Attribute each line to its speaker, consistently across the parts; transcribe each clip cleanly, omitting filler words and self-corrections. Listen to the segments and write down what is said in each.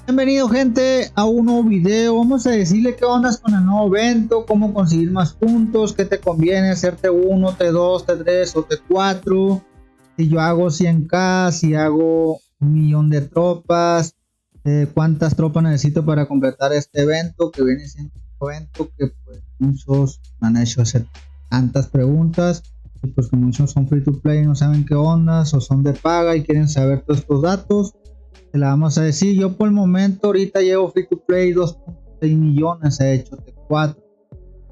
Speaker 1: Bienvenido gente a un nuevo video. Vamos a decirle qué ondas con el nuevo evento, cómo conseguir más puntos, qué te conviene hacer T1, T2, T3 o T4. Si yo hago 100k, si hago 1.000.000 de tropas, cuántas tropas necesito para completar este evento, que viene siendo un evento que pues muchos me han hecho hacer tantas preguntas, y pues que muchos son free to play y no saben qué ondas, o son de paga y quieren saber todos estos datos. Te la vamos a decir. Yo por el momento ahorita llevo free to play 2.6 millones, he hecho T4.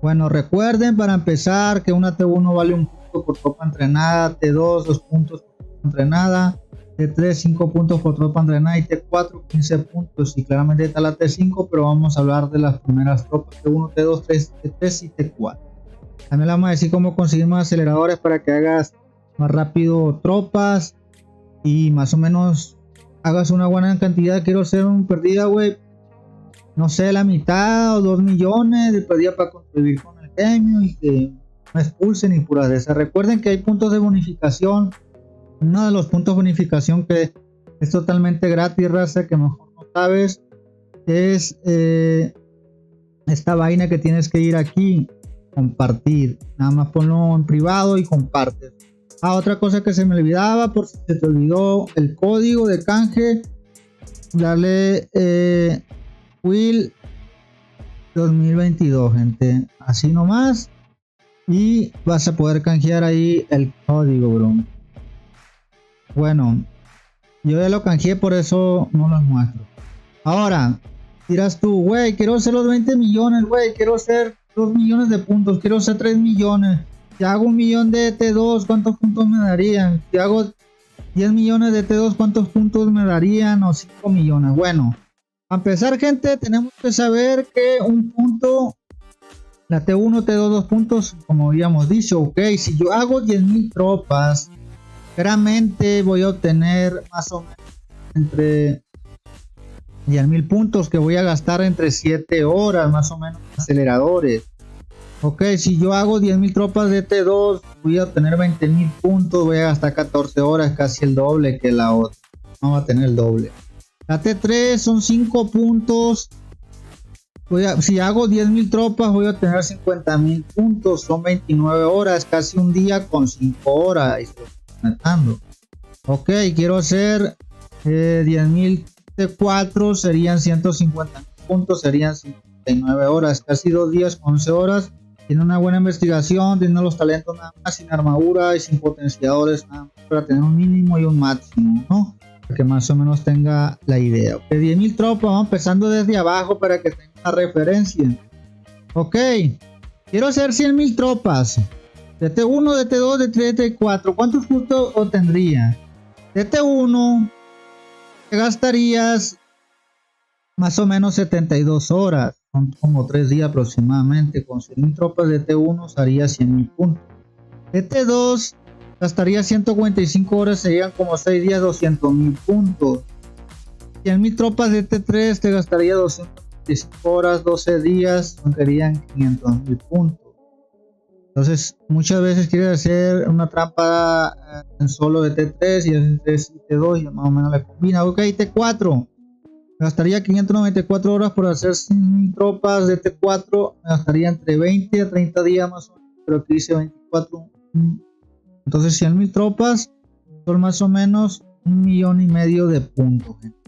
Speaker 1: Bueno, recuerden para empezar que una T1 vale un punto por tropa entrenada, T2 2 puntos por tropa entrenada, T3 5 puntos por tropa entrenada y T4 15 puntos. Y claramente está la T5, pero vamos a hablar de las primeras tropas T1, T2, T3 y T4. También le vamos a decir cómo conseguir más aceleradores para que hagas más rápido tropas y más o menos hagas una buena cantidad. Quiero hacer un perdida, güey, no sé, la mitad o 2 millones de perdida para contribuir con el gremio y que no expulsen y puras de esas. Recuerden que hay puntos de bonificación. Uno de los puntos de bonificación que es totalmente gratis, raza, que mejor no sabes, es esta vaina que tienes que ir aquí, compartir. Nada más ponlo en privado y compartes. Otra cosa que se me olvidaba, por si se te olvidó, el código de canje, dale Will 2022, gente, así nomás, y vas a poder canjear ahí el código, bro. Bueno, yo ya lo canjeé, por eso no los muestro. Ahora, dirás tú, güey, quiero hacer los 20 millones, güey, quiero hacer 2 millones de puntos, quiero hacer 3 millones. Si hago 1 millón de T2, ¿cuántos puntos me darían? Si hago 10 millones de T2, ¿cuántos puntos me darían? O 5 millones. Bueno, para empezar, gente, tenemos que saber que un punto, la T1, T2, 2 puntos, como habíamos dicho, ok. Si yo hago 10.000 tropas, claramente voy a obtener más o menos entre 10.000 puntos que voy a gastar entre 7 horas, más o menos, aceleradores. Ok, si yo hago 10.000 tropas de T2, voy a obtener 20.000 puntos, voy a gastar 14 horas, casi el doble que la otra. No va a tener el doble. La T3 son 5 puntos. Si hago 10.000 tropas, voy a obtener 50.000 puntos, son 29 horas, casi un día con 5 horas. Estoy comentando. Ok, quiero hacer 10.000 T4, serían 150.000 puntos, serían 59 horas, casi 2 días con 11 horas. Tiene una buena investigación, tiene los talentos nada más, sin armadura y sin potenciadores, nada más para tener un mínimo y un máximo, ¿no? Para que más o menos tenga la idea. Ok, 10.000 tropas, vamos empezando desde abajo para que tenga una referencia. Ok, quiero hacer 100.000 tropas. De T1, de T2, de T3, de T4. ¿Cuántos puntos obtendría? De T1 te gastarías más o menos 72 horas. Son como 3 días aproximadamente. Con 100.000 tropas de T1 haría 100.000 puntos. De T2 gastaría 145 horas, serían como 6 días, 200.000 puntos. 100.000 tropas de T3 te gastaría 225 horas, 12 días, serían 500.000 puntos. Entonces muchas veces quieres hacer una trampa en solo de T3 y en T2 y más o menos le combina. Ok, T4 gastaría 594 horas por hacer 100.000 tropas de T4. Me gastaría entre 20 a 30 días más o menos, pero aquí dice 24. Entonces 100.000 tropas son más o menos 1,5 millones de puntos, gente.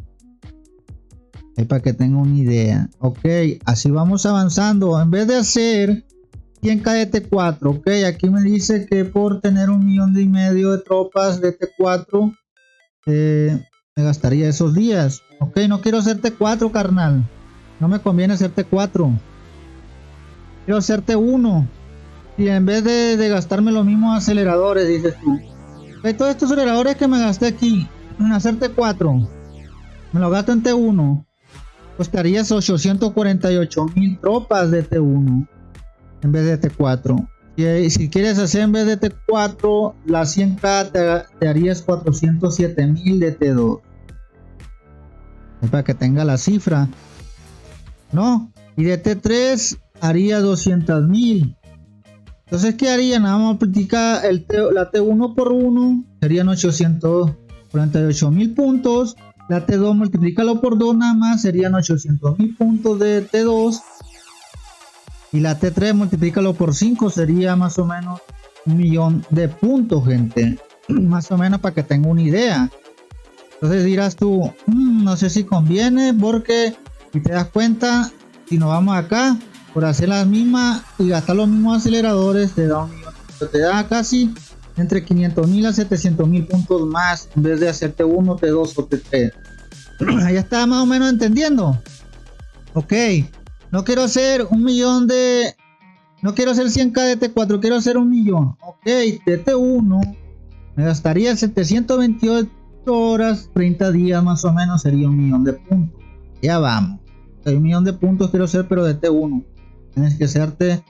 Speaker 1: Ahí para que tengan una idea. Ok, así vamos avanzando. En vez de hacer 100k de T4, ok, aquí me dice que por tener 1,5 millones de tropas de T4 me gastaría esos días. Ok, no quiero hacer T4, carnal. No me conviene hacer T4. Quiero hacer T1. Y en vez de gastarme los mismos aceleradores, dices tú. Ok, todos estos aceleradores que me gasté aquí en hacer T4, me lo gasto en T1. Costaría 848.000 tropas de T1 en vez de T4. Si quieres hacer en vez de T4 la 100k, te harías 407.000 de T2. Es para que tenga la cifra, ¿no? Y de T3 haría 200.000. Entonces, ¿qué haría? Nada más multiplicar la T1 por 1, serían 848.000 puntos. La T2 multiplícalo por 2 nada más, serían 800.000 puntos de T2. Y la T3 multiplícalo por 5, sería más o menos 1.000.000 de puntos, gente. Más o menos para que tenga una idea. Entonces dirás tú, no sé si conviene, porque si te das cuenta, si nos vamos acá, por hacer las mismas y gastar los mismos aceleradores, te da 1.000.000. Te da casi entre 500.000 a 700.000 puntos más, en vez de hacer T1, T2 o T3. Ya está más o menos entendiendo. Ok, no quiero hacer 1.000.000 de... No quiero hacer 100k de T4, quiero hacer 1.000.000. Ok, de T1 me gastaría 728 horas, 30 días más o menos, sería 1.000.000 de puntos. Ya vamos. 1.000.000 de puntos quiero hacer, pero de T1. Tienes que hacerte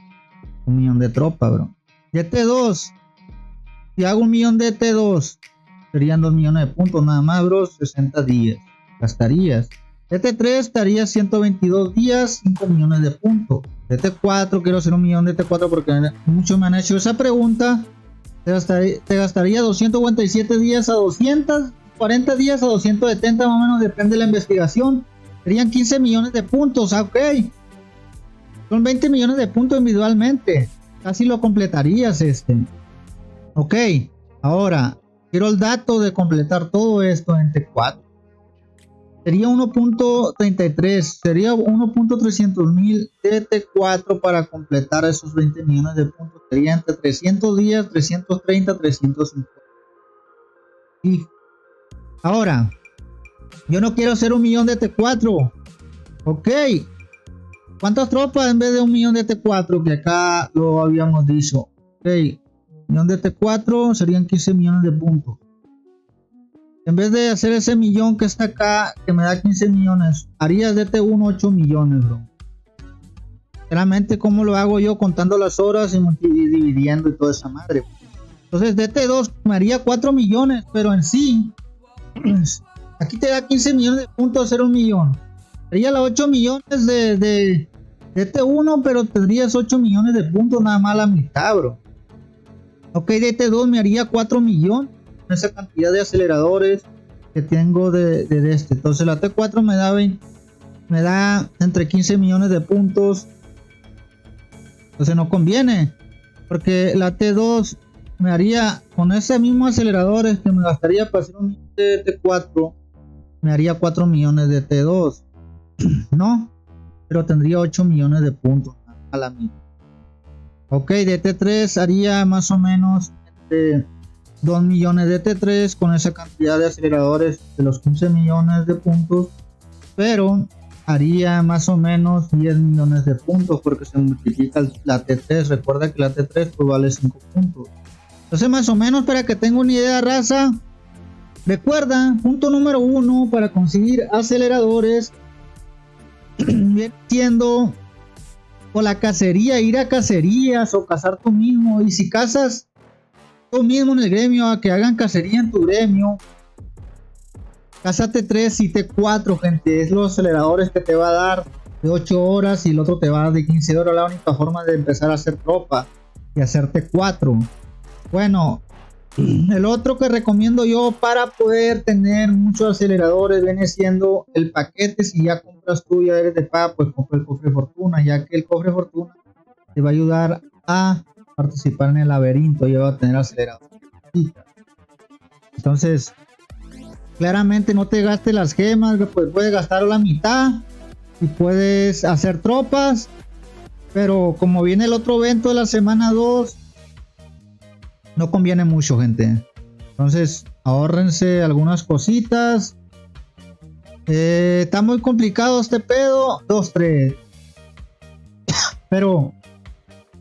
Speaker 1: 1.000.000 de tropa, bro. De T2, si hago 1.000.000 de T2, serían 2.000.000 de puntos nada más, bro. 60 días gastarías. De T3 estaría 122 días, 5 millones de puntos. De T4 quiero hacer 1.000.000 de T4 porque muchos me han hecho esa pregunta. Te gastaría 247 días a 240 días a 270 más o menos, depende de la investigación. Serían 15 millones de puntos, ok. Son 20 millones de puntos individualmente. Casi lo completarías Ok, ahora quiero el dato de completar todo esto en T4. Sería 1.33, sería 1.300.000 de T4 para completar esos 20 millones de puntos. Sería entre 300 días, 330, 350. Y ahora, yo no quiero hacer 1.000.000 de T4. Ok, ¿cuántas tropas en vez de 1.000.000 de T4? Que acá lo habíamos dicho. Ok, 1.000.000 de T4 serían 15 millones de puntos. En vez de hacer ese 1.000.000 que está acá, que me da 15 millones, harías de T1 8 millones, bro. Realmente, ¿cómo lo hago yo? Contando las horas y dividiendo y toda esa madre. Entonces, de T2 me haría 4 millones, pero en sí, aquí te da 15 millones de puntos hacer 1.000.000. Sería los 8 millones de T1, pero tendrías 8 millones de puntos nada más a la mitad, bro. Ok, de T2 me haría 4 millones. Esa cantidad de aceleradores que tengo de este. Entonces la T4 me da entre 15 millones de puntos. Entonces no conviene, porque la T2 me haría con ese mismo aceleradores que me gastaría para hacer un de T4, me haría 4 millones de T2. No, pero tendría 8 millones de puntos a la mitad. Ok, de T3 haría más o menos 2 millones de T3 con esa cantidad de aceleradores de los 15 millones de puntos, pero haría más o menos 10 millones de puntos porque se multiplica la T3. Recuerda que la T3 pues vale 5 puntos. Entonces más o menos para que tenga una idea, raza, recuerda, punto número 1 para conseguir aceleradores viene siendo o la cacería, ir a cacerías o cazar tú mismo. Y si cazas tú mismo en el gremio, a que hagan cacería en tu gremio, cásate 3 y T4, gente. Es los aceleradores que te va a dar de 8 horas y el otro te va a dar de 15 horas. La única forma de empezar a hacer tropa y hacer T4. Bueno, el otro que recomiendo yo para poder tener muchos aceleradores viene siendo el paquete. Si ya compras tú, ya eres de paga, pues compra el cofre fortuna, ya que el cofre fortuna te va a ayudar a participar en el laberinto, ya va a tener acelerador. Entonces, claramente no te gastes las gemas, pues puedes gastar la mitad y puedes hacer tropas, pero como viene el otro evento de la semana 2, no conviene mucho, gente. Entonces, ahórrense algunas cositas. Está muy complicado este pedo. 2, 3. Pero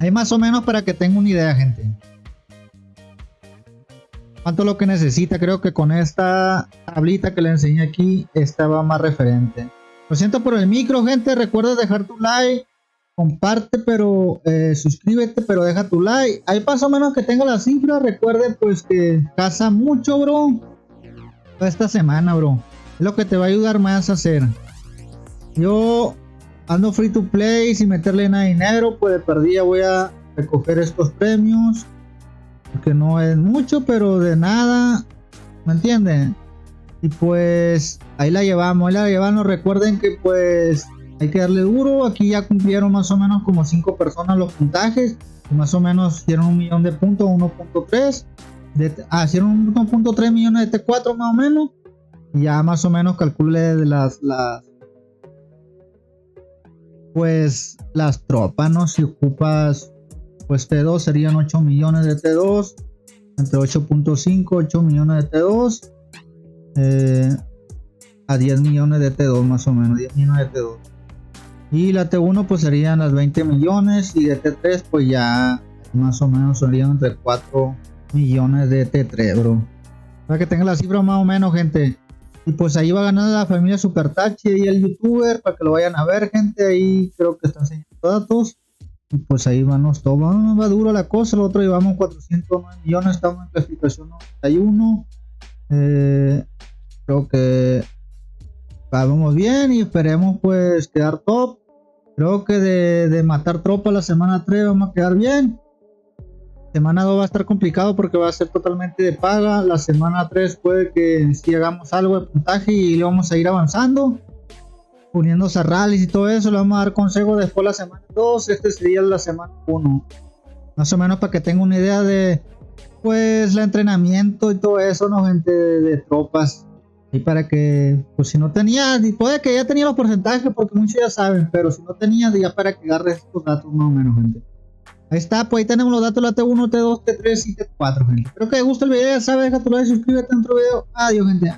Speaker 1: hay más o menos para que tenga una idea, gente. ¿Cuánto es lo que necesita? Creo que con esta tablita que le enseñé aquí, esta va más referente. Lo siento por el micro, gente. Recuerda dejar tu like. Comparte, pero suscríbete, pero deja tu like. Ahí más o menos que tenga la cifra. Recuerden pues que caza mucho, bro. Esta semana, bro. Es lo que te va a ayudar más a hacer. Yo ando free to play sin meterle nada de dinero. Pues de perdida voy a recoger estos premios. Porque no es mucho, pero de nada. ¿Me entienden? Y pues ahí la llevamos, recuerden que pues hay que darle duro. Aquí ya cumplieron más o menos como 5 personas los puntajes, y más o menos hicieron 1 millón de puntos, 1.3 hicieron 1.3 millones de T4 más o menos. Y ya más o menos calcule de pues las tropas, ¿no? Si ocupas pues T2 serían 8 millones de T2, entre 8.5, 8 millones de T2, a 10 millones de T2 más o menos, 10 millones de T2. Y la T1 pues serían las 20 millones, y de T3 pues ya más o menos serían entre 4 millones de T3, bro. Para que tengan la cifra más o menos, gente. Y pues ahí va ganando la familia Super Tachi y el youtuber, para que lo vayan a ver, gente. Ahí creo que está enseñando datos. Y pues ahí vamos todo, va duro la cosa. El otro llevamos 409 millones, estamos en clasificación 91. Creo que vamos bien y esperemos pues quedar top. Creo que de matar tropa la semana 3 vamos a quedar bien. Semana 2 va a estar complicado porque va a ser totalmente de paga. La semana 3 puede que si hagamos algo de puntaje y le vamos a ir avanzando, uniéndose a rallies y todo eso. Le vamos a dar consejos después la semana 2. Este sería la semana 1. Más o menos para que tenga una idea de pues el entrenamiento y todo eso, ¿no, gente? De tropas. Y para que, pues si no tenía, puede que ya tenía los porcentajes porque muchos ya saben, pero si no tenía, ya para que agarres estos datos más o menos, gente. Ahí está, pues ahí tenemos los datos de la T1, T2, T3 y T4, gente. Espero que te guste el video, ya sabes, deja tu like, suscríbete en otro video. Adiós, gente.